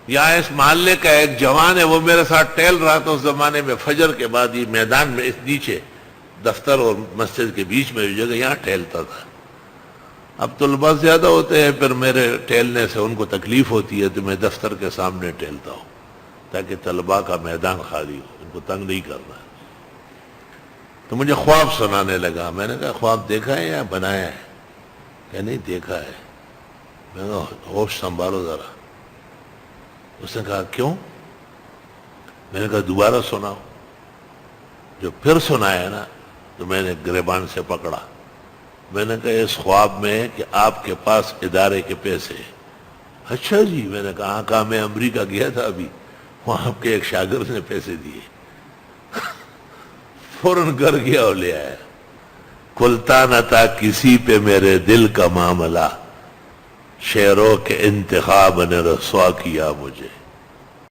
یہاں اس محلے کا ایک جوان ہے، وہ میرے ساتھ ٹہل رہا تھا اس زمانے میں، فجر کے بعد یہ میدان میں اس نیچے دفتر اور مسجد کے بیچ میں جگہ یہاں ٹہلتا تھا۔ اب طلباء زیادہ ہوتے ہیں، پھر میرے ٹہلنے سے ان کو تکلیف ہوتی ہے تو میں دفتر کے سامنے ٹہلتا ہوں تاکہ طلباء کا میدان خالی ہو، ان کو تنگ نہیں کرنا۔ تو مجھے خواب سنانے لگا، میں نے کہا خواب دیکھا ہے یا بنایا ہے؟ کہ نہیں دیکھا ہے۔ میں نے کہا ہوش سنبھالو ذرا۔ اس نے کہا کیوں؟ میں نے کہا دوبارہ سناؤ۔ جو پھر سنایا نا تو میں نے گریبان سے پکڑا۔ میں نے کہا اس خواب میں کہ آپ کے پاس ادارے کے پیسے۔ اچھا جی، میں نے کہا میں امریکہ گیا تھا ابھی، وہاں آپ کے ایک شاگرد نے پیسے دیے۔ فوراً گھر گیا اور لے آیا۔ کھلتا نہ تھا کسی پہ میرے دل کا معاملہ، شعروں کے انتخاب نے رسوا کیا مجھے۔